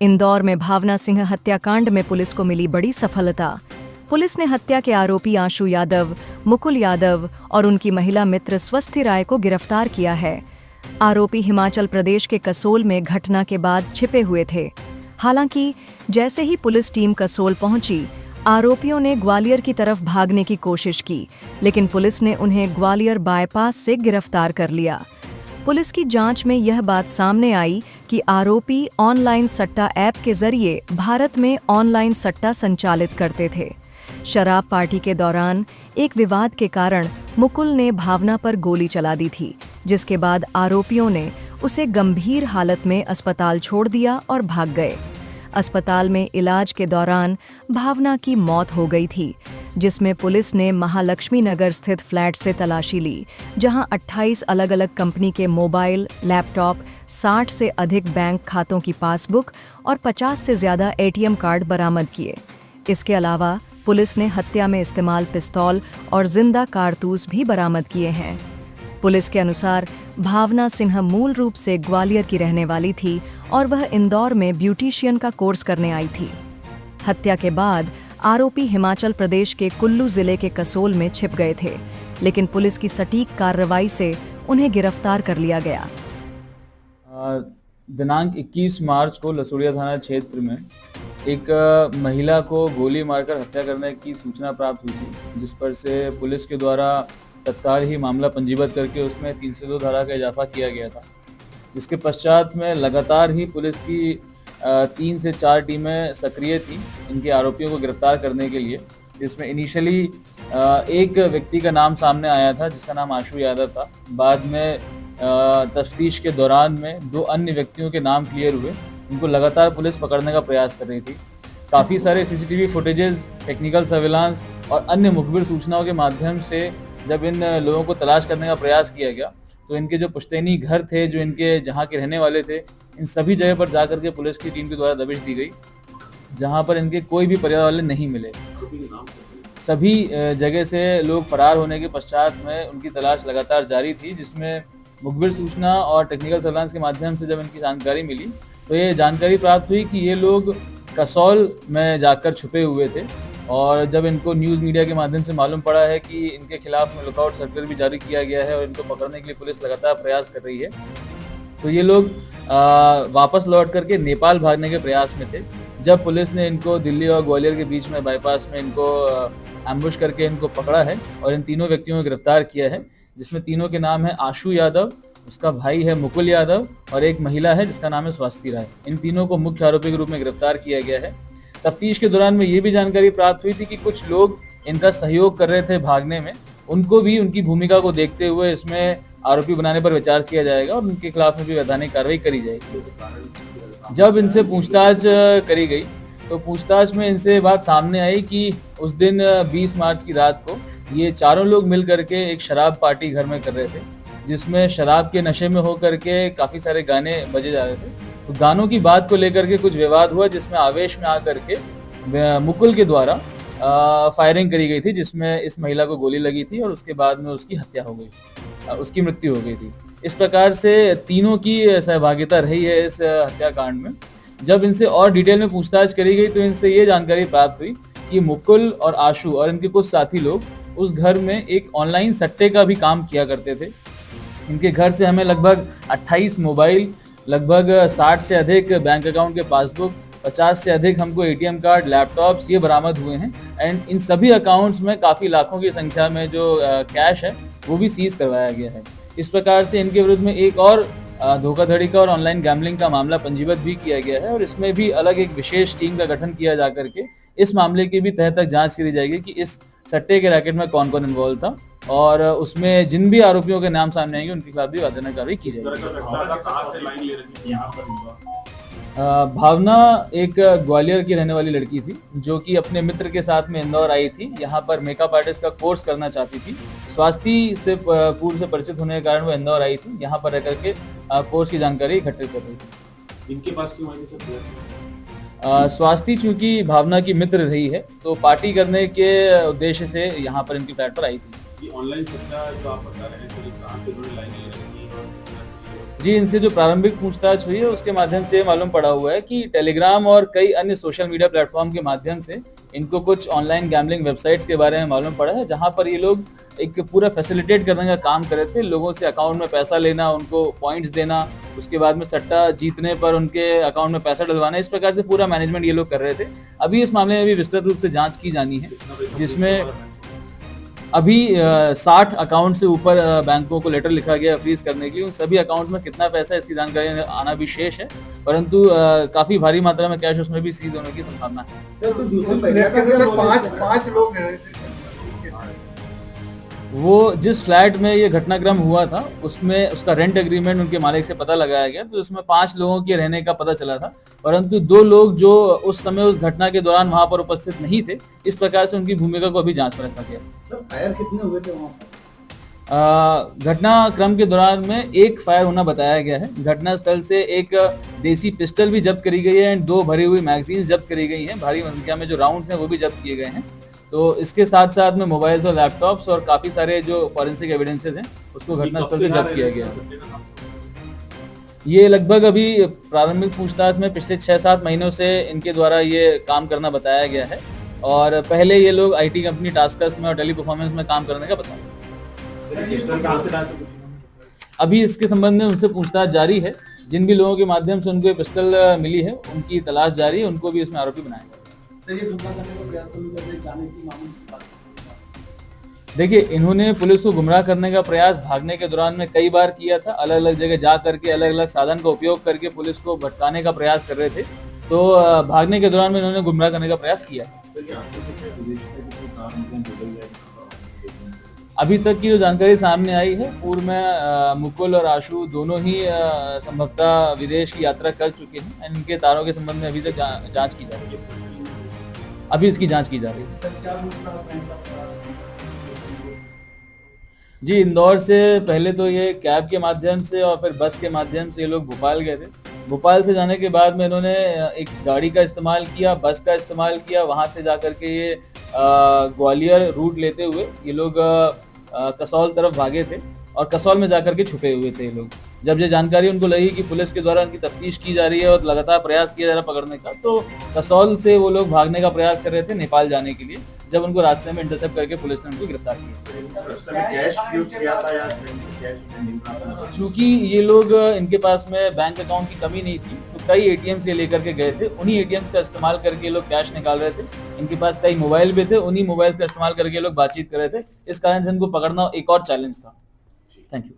इंदौर में भावना सिंह हत्याकांड में पुलिस को मिली बड़ी सफलता। पुलिस ने हत्या के आरोपी आशु यादव, मुकुल यादव और उनकी महिला मित्र स्वस्थी राय को गिरफ्तार किया है। आरोपी हिमाचल प्रदेश के कसोल में घटना के बाद छिपे हुए थे। हालांकि जैसे ही पुलिस टीम कसोल पहुंची, आरोपियों ने ग्वालियर की तरफ भागने की कोशिश की, लेकिन पुलिस ने उन्हें ग्वालियर बाईपास से गिरफ्तार कर लिया। पुलिस की जांच में यह बात सामने आई कि आरोपी ऑनलाइन सट्टा ऐप के जरिए भारत में ऑनलाइन सट्टा संचालित करते थे। शराब पार्टी के दौरान एक विवाद के कारण मुकुल ने भावना पर गोली चला दी थी, जिसके बाद आरोपियों ने उसे गंभीर हालत में अस्पताल छोड़ दिया और भाग गए। अस्पताल में इलाज के दौरान भावना की मौत हो गई थी, जिसमें पुलिस ने महालक्ष्मी नगर स्थित फ्लैट से तलाशी ली, जहां 28 अलग-अलग कंपनी के मोबाइल, लैपटॉप, 60 से अधिक बैंक खातों की पासबुक और 50 से ज़्यादा एटीएम कार्ड बरामद किए। इसके अलावा पुलिस ने हत्या में इस्तेमाल पिस्तौल और जिंदा कारतूस भी बरामद किए हैं। पुलिस के अनुसार भावना सिंह मूल रूप से ग्वालियर की रहने वाली थी और वह इंदौर में ब्यूटिशियन का कोर्स करने आई थी। हत्या के बाद आरोपी हिमाचल प्रदेश के कुल्लू जिले के कसोल में छिप गए थे, लेकिन पुलिस की सटीक कार्रवाई से उन्हें गिरफ्तार कर लिया गया। दिनांक 21 मार्च को लसुड़िया थाना क्षेत्र में एक महिला को गोली मारकर हत्या करने की सूचना प्राप्त हुई थी, जिस पर से पुलिस के द्वारा तत्काल ही मामला पंजीबद्ध करके उसमें 302 धारा का इजाफा किया गया था। जिसके पश्चात में लगातार ही पुलिस की 3 से 4 टीमें सक्रिय थी इनके आरोपियों को गिरफ्तार करने के लिए। जिसमें इनिशियली एक व्यक्ति का नाम सामने आया था जिसका नाम आशु यादव था। बाद में तफ्तीश के दौरान में 2 अन्य व्यक्तियों के नाम क्लियर हुए। उनको लगातार पुलिस पकड़ने का प्रयास कर रही थी। काफ़ी सारे सीसीटीवी फुटेजेस, टेक्निकल सर्विलांस और अन्य मुखबिर सूचनाओं के माध्यम से जब इन लोगों को तलाश करने का प्रयास किया गया, तो इनके जो पुश्तैनी घर थे, जो इनके जहाँ के रहने वाले थे, इन सभी जगह पर जाकर के पुलिस की टीम के द्वारा दबिश दी गई, जहाँ पर इनके कोई भी परिवार वाले नहीं मिले। सभी जगह से लोग फरार होने के पश्चात में उनकी तलाश लगातार जारी थी, जिसमें मुखबिर सूचना और टेक्निकल सर्विलांस के माध्यम से जब इनकी जानकारी मिली, तो ये जानकारी प्राप्त हुई कि ये लोग कसौल में जाकर छुपे हुए थे। और जब इनको न्यूज़ मीडिया के माध्यम से मालूम पड़ा है कि इनके खिलाफ में लुकआउट सर्कुलर भी जारी किया गया है और इनको पकड़ने के लिए पुलिस लगातार प्रयास कर रही है, तो ये लोग वापस लौट करके नेपाल भागने के प्रयास में थे। जब पुलिस ने इनको दिल्ली और ग्वालियर के बीच में बाईपास में इनको एम्बुश करके इनको पकड़ा है और इन तीनों व्यक्तियों को गिरफ्तार किया है, जिसमें तीनों के नाम है आशु यादव, उसका भाई है मुकुल यादव और एक महिला है जिसका नाम है स्वस्थी राय। इन तीनों को मुख्य आरोपी के रूप में गिरफ्तार किया गया है। तफ्तीश के दौरान में ये भी जानकारी प्राप्त हुई थी कि कुछ लोग इनका सहयोग कर रहे थे भागने में, उनको भी उनकी भूमिका को देखते हुए इसमें आरोपी बनाने पर विचार किया जाएगा और उनके खिलाफ में भी वैधानिक कार्रवाई करी जाएगी। जब इनसे पूछताछ करी गई तो पूछताछ में इनसे बात सामने आई कि उस दिन 20 मार्च की रात को ये चारों लोग मिल करके एक शराब पार्टी घर में कर रहे थे, जिसमें शराब के नशे में होकर के काफ़ी सारे गाने बजे जा रहे थे। तो गानों की बात को लेकर के कुछ विवाद हुआ, जिसमें आवेश में आकर के मुकुल के द्वारा फायरिंग करी गई थी, जिसमें इस महिला को गोली लगी थी और उसके बाद में उसकी हत्या हो गई, उसकी मृत्यु हो गई थी। इस प्रकार से तीनों की सहभागिता रही है इस हत्याकांड में। जब इनसे और डिटेल में पूछताछ करी गई तो इनसे ये जानकारी प्राप्त हुई कि मुकुल और आशु और इनके कुछ साथी लोग उस घर में एक ऑनलाइन सट्टे का भी काम किया करते थे। इनके घर से हमें लगभग 28 मोबाइल, लगभग 60 से अधिक बैंक अकाउंट के पासबुक, 50 से अधिक हमको एटीएम कार्ड, लैपटॉप्स ये बरामद हुए हैं। एंड इन सभी अकाउंट्स में काफ़ी लाखों की संख्या में जो कैश है वो भी सीज करवाया गया है। इस प्रकार से इनके विरुद्ध में एक और धोखाधड़ी का और ऑनलाइन गैम्बलिंग का मामला पंजीबद्ध भी किया गया है और इसमें भी अलग एक विशेष टीम का गठन किया जा करके इस मामले की भी तह तक जाँच करी जाएगी कि इस सट्टे के रैकेट में कौन कौन इन्वॉल्व था और उसमें जिन भी आरोपियों के नाम सामने आएंगे उनके खिलाफ भी वैधानिक कार्रवाई की जाएगी। भावना एक ग्वालियर की रहने वाली लड़की थी जो कि अपने मित्र के साथ में इंदौर आई थी। यहाँ पर मेकअप आर्टिस्ट का कोर्स करना चाहती थी। स्वास्थ्य से पूर्व से परिचित होने के कारण वो इंदौर आई थी, यहाँ पर रह करके कोर्स की जानकारी इकट्ठित कर रही थी। इनके पास क्यों आई थी? स्वास्थ्य चूंकि भावना की मित्र रही है तो पार्टी करने के उद्देश्य से यहाँ पर इनकी फ्लैट पर आई थी। कि ऑनलाइन सट्टा जो आप बता रहे हैं तो ये कहाँ से उन्होंने लाइनें रखी और जी, इनसे जो प्रारंभिक पूछताछ हुई है उसके माध्यम से ये मालूम पड़ा हुआ है कि टेलीग्राम और कई अन्य सोशल मीडिया प्लेटफॉर्म के माध्यम से इनको कुछ ऑनलाइन गैम्बलिंग वेबसाइट्स के बारे में मालूम पड़ा है, जहां पर ये लोग एक पूरा फैसिलिटेट करने का काम कर रहे थे। लोगों से अकाउंट में पैसा लेना, उनको पॉइंट्स देना, उसके बाद में सट्टा जीतने पर उनके अकाउंट में पैसा डलवाना, इस प्रकार से पूरा मैनेजमेंट ये लोग कर रहे थे। अभी इस मामले में भी विस्तृत रूप से जांच की जानी है, जिसमें अभी 60 अकाउंट से ऊपर बैंकों को लेटर लिखा गया फ्रीज करने के लिए। उन सभी अकाउंट में कितना पैसा है इसकी जानकारी आना भी शेष है, परंतु काफी भारी मात्रा में कैश उसमें भी सीज होने की संभावना है। सर तो दूसरे फ्लैट के अंदर पांच लोग हैं। वो जिस फ्लैट में ये घटनाक्रम हुआ था उसमें उसका रेंट एग्रीमेंट उनके मालिक से पता लगाया गया, तो उसमें 5 लोगों के रहने का पता चला था, परंतु 2 लोग जो उस समय उस घटना के दौरान वहां पर उपस्थित नहीं थे, इस प्रकार से उनकी भूमिका को अभी जांच में रखा गया। सर फायर कितने हुए थे वहां पर? घटनाक्रम के दौरान में एक फायर होना बताया गया है। घटना स्थल से एक देसी पिस्टल भी जब्त करी गई है एंड 2 भरी हुई मैगजीन जब्त करी गई हैं। भारी संख्या में जो राउंड्स हैं वो भी जब्त किए गए हैं। तो इसके साथ साथ में मोबाइल्स और लैपटॉप्स और काफी सारे जो फॉरेंसिक एविडेंसेस हैं उसको घटनास्थल से जब्त किया गया है। ये लगभग अभी प्रारंभिक पूछताछ में पिछले 6-7 महीनों से इनके द्वारा ये काम करना बताया गया है, और पहले ये लोग आईटी कंपनी टास्कर्स में और टेली परफॉर्मेंस में काम करने का बताया। अभी इसके संबंध में उनसे पूछताछ जारी है। जिन भी लोगों के माध्यम से उनको ये पिस्टल मिली है उनकी तलाश जारी है, उनको भी इसमें आरोपी बनाया गया। देखिए, इन्होंने पुलिस को गुमराह करने का प्रयास भागने के दौरान में कई बार किया था। अलग अलग जगह जा करके अलग अलग साधन का उपयोग करके पुलिस को भटकाने का प्रयास कर रहे थे। तो भागने के दौरान में इन्होंने गुमराह करने का प्रयास किया। अभी तक की जो जानकारी सामने आई है, पूर्व में मुकुल और आशु दोनों ही संभवतः विदेश की यात्रा कर चुके हैं। इनके तारों के संबंध में अभी तक जांच की जा रही है। अभी इसकी जांच की जा रही है। जी, इंदौर से पहले तो ये कैब के माध्यम से और फिर बस के माध्यम से ये लोग भोपाल गए थे। भोपाल से जाने के बाद में इन्होंने एक गाड़ी का इस्तेमाल किया, बस का इस्तेमाल किया। वहां से जाकर के ये ग्वालियर रूट लेते हुए ये लोग कसौल तरफ भागे थे और कसौल में जाकर के छुपे हुए थे ये लोग। जब ये जानकारी उनको लगी कि पुलिस के द्वारा उनकी तफ्तीश की जा रही है और लगातार प्रयास किया जा रहा है पकड़ने का, तो कसौल से वो लोग भागने का प्रयास कर रहे थे नेपाल जाने के लिए। जब उनको रास्ते में इंटरसेप्ट करके पुलिस ने उनको गिरफ्तार किया। चूंकि ये लोग इनके पास में बैंक अकाउंट की कमी नहीं थी, तो कई एटीएम से लेकर के गए थे। उन्हीं एटीएम का इस्तेमाल करके लोग कैश निकाल रहे थे। इनके पास कई मोबाइल भी थे, उन्हीं मोबाइल का इस्तेमाल करके लोग बातचीत कर रहे थे। इस कारण से इनको पकड़ना एक और चैलेंज था। Thank you.